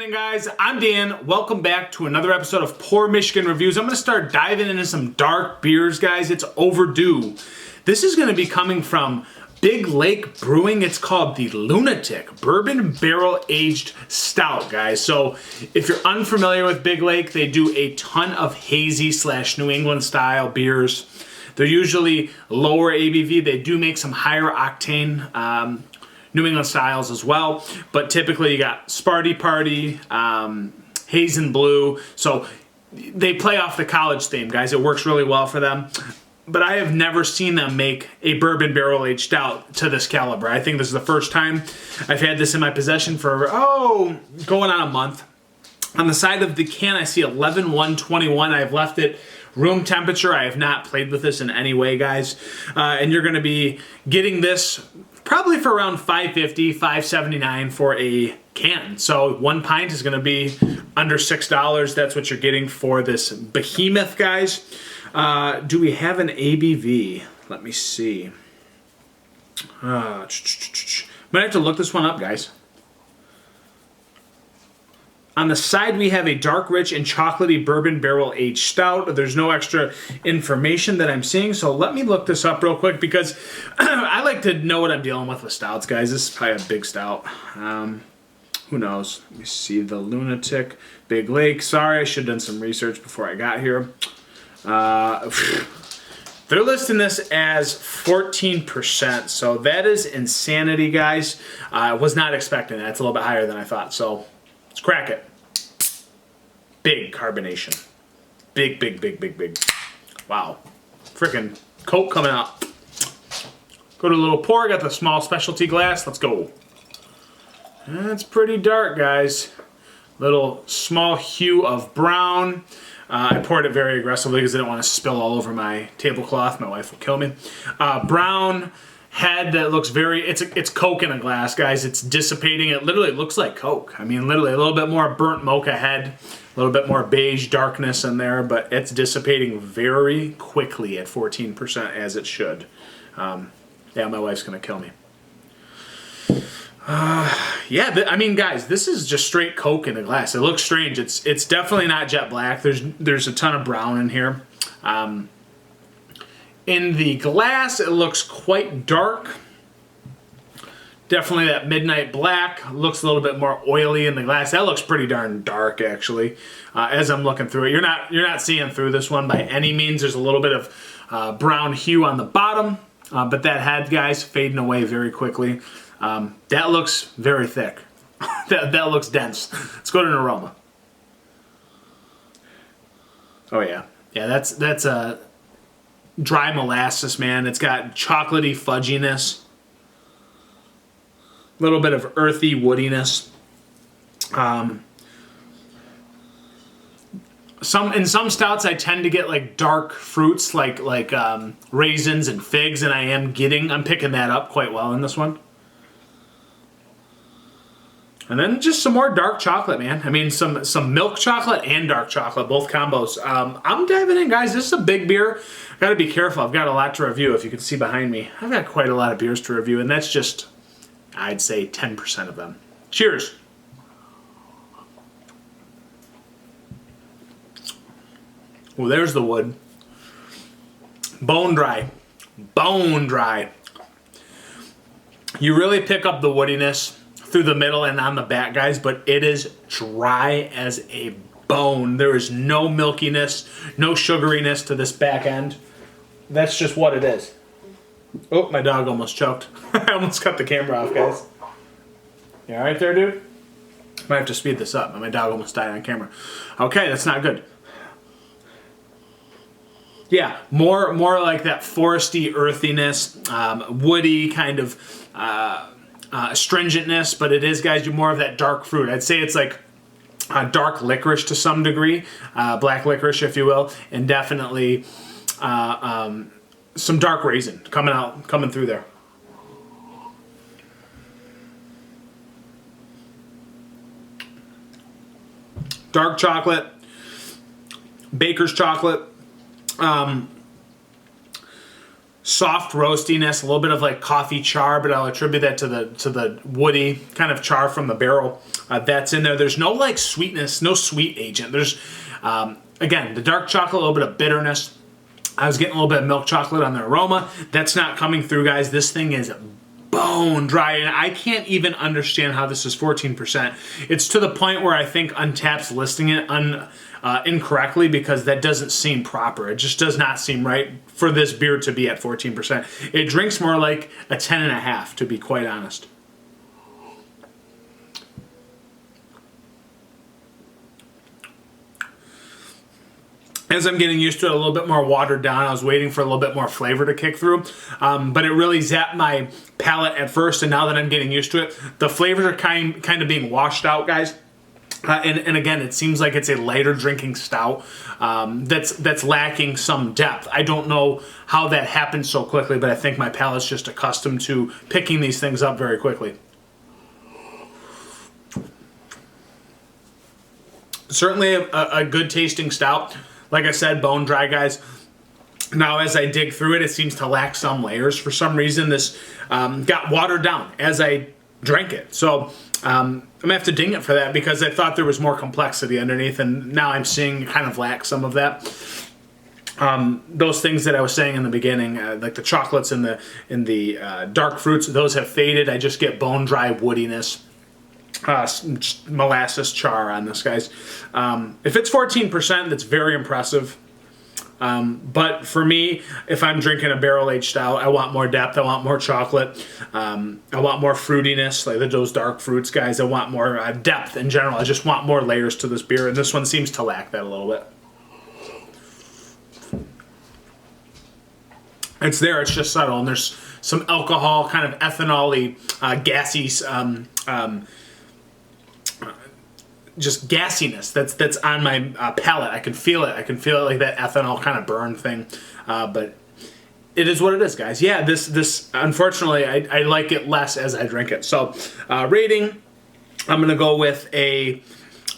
morning, guys. I'm Dan. Welcome back to another episode of Pour Michigan Reviews. I'm going to start diving into some dark beers, guys. It's overdue. This is going to be coming from Big Lake Brewing. It's called the Lunatic Bourbon Barrel Aged Stout, guys. So if you're unfamiliar with Big Lake, they do a ton of hazy / New England style beers. They're usually lower ABV. They do make some higher octane New England styles as well, but typically you got Sparty Party, Haze and Blue, so they play off the college theme, guys. It works really well for them, but I have never seen them make a bourbon barrel aged stout to this caliber. I think this is the first time. I've had this in my possession for, going on a month. On the side of the can, I see 11/1/21. I've left it room temperature. I have not played with this in any way, guys, and you're going to be getting this probably for around $5.50, $5.79 for a can. So 1 pint is going to be under $6. That's what you're getting for this behemoth, guys. Do we have an ABV? Let me see. Might have to look this one up, guys. On the side, we have a dark, rich, and chocolatey bourbon barrel-aged stout. There's no extra information that I'm seeing, so let me look this up real quick because I like to know what I'm dealing with stouts, guys. This is probably a big stout. Who knows? Let me see. The Lunatic Big Lake. Sorry, I should have done some research before I got here. They're listing this as 14%, so that is insanity, guys. I was not expecting that. It's a little bit higher than I thought, so let's crack it. Big carbonation. Big, big, big, big, big. Wow. Freaking Coke coming out. Go to a little pour. Got the small specialty glass. Let's go. That's pretty dark, guys. Little small hue of brown. I poured it very aggressively because I didn't want to spill all over my tablecloth. My wife will kill me. Brown head that looks very, it's Coke in a glass, guys. It's dissipating. It literally looks like Coke. I mean, literally a little bit more burnt mocha head, a little bit more beige darkness in there, but it's dissipating very quickly at 14%, as it should. Yeah, my wife's gonna kill me. I mean, guys, this is just straight Coke in a glass. It looks strange. It's definitely not jet black. There's a ton of brown in here. In the glass, it looks quite dark. Definitely that midnight black. Looks a little bit more oily in the glass. That looks pretty darn dark, actually. As I'm looking through it, you're not seeing through this one by any means. There's a little bit of brown hue on the bottom, but that head, guys, fading away very quickly. That looks very thick. that looks dense. Let's go to an aroma. Oh yeah, that's a dry molasses, man. It's got chocolatey fudginess, a little bit of earthy woodiness. In some stouts, I tend to get like dark fruits, like raisins and figs, and I'm picking that up quite well in this one. And then just some more dark chocolate, man. I mean, some milk chocolate and dark chocolate, both combos. I'm diving in, guys. This is a big beer. I've got to be careful. I've got a lot to review. If you can see behind me, I've got quite a lot of beers to review, and that's just, I'd say, 10% of them. Cheers. Oh, there's the wood. Bone dry. Bone dry. You really pick up the woodiness through the middle and on the back, guys, but it is dry as a bone. There is no milkiness, no sugariness to this back end. That's just what it is. Oh, my dog almost choked. I almost cut the camera off, guys. You all right there, dude? Might have to speed this up. My dog almost died on camera. Okay, that's not good. Yeah, more like that foresty earthiness, woody kind of astringentness, but it is, guys, more of that dark fruit. I'd say it's like dark licorice to some degree, black licorice, if you will, and definitely some dark raisin coming through there. Dark chocolate, baker's chocolate, soft roastiness, a little bit of like coffee char, but I'll attribute that to the woody kind of char from the barrel that's in there. There's no like sweetness, no sweet agent. There's, again, the dark chocolate, a little bit of bitterness. I was getting a little bit of milk chocolate on the aroma. That's not coming through, guys. This thing is bone dry, and I can't even understand how this is 14%. It's to the point where I think Untappd's listing it incorrectly, because that doesn't seem proper. It just does not seem right for this beer to be at 14%. It drinks more like a 10.5, to be quite honest. As I'm getting used to it, a little bit more watered down. I was waiting for a little bit more flavor to kick through, but it really zapped my palate at first, and now that I'm getting used to it, the flavors are kind of being washed out, guys. And again, it seems like it's a lighter drinking stout that's lacking some depth. I don't know how that happened so quickly, but I think my palate's just accustomed to picking these things up very quickly. Certainly a good tasting stout. Like I said, bone dry, guys. Now, as I dig through it, it seems to lack some layers. For some reason, this got watered down as I drank it. So I'm going to have to ding it for that, because I thought there was more complexity underneath, and now I'm seeing it kind of lack some of that. Those things that I was saying in the beginning, like the chocolates and the dark fruits, those have faded. I just get bone dry woodiness. Molasses char on this, guys. If it's 14%, that's very impressive. But for me, if I'm drinking a barrel-aged stout, I want more depth. I want more chocolate. I want more fruitiness, like those dark fruits, guys. I want more depth in general. I just want more layers to this beer, and this one seems to lack that a little bit. It's there. It's just subtle, and there's some alcohol, kind of ethanol-y, gassy, just gassiness that's on my palate. I can feel it. I can feel it, like that ethanol kind of burn thing. But it is what it is, guys. Yeah, this unfortunately, I like it less as I drink it. So rating, I'm going to go with a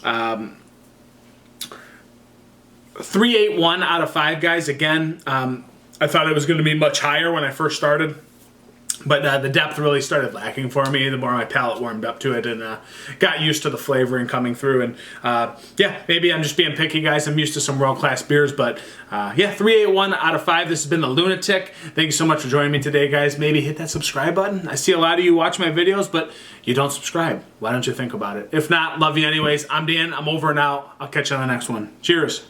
3.81 out of 5, guys. Again, I thought it was going to be much higher when I first started. But the depth really started lacking for me the more my palate warmed up to it and got used to the flavoring coming through. And yeah, maybe I'm just being picky, guys. I'm used to some world-class beers. But yeah, 3.81 out of 5. This has been the Lunatic. Thank you so much for joining me today, guys. Maybe hit that subscribe button. I see a lot of you watch my videos, but you don't subscribe. Why don't you think about it? If not, love you anyways. I'm Dan. I'm over and out. I'll catch you on the next one. Cheers.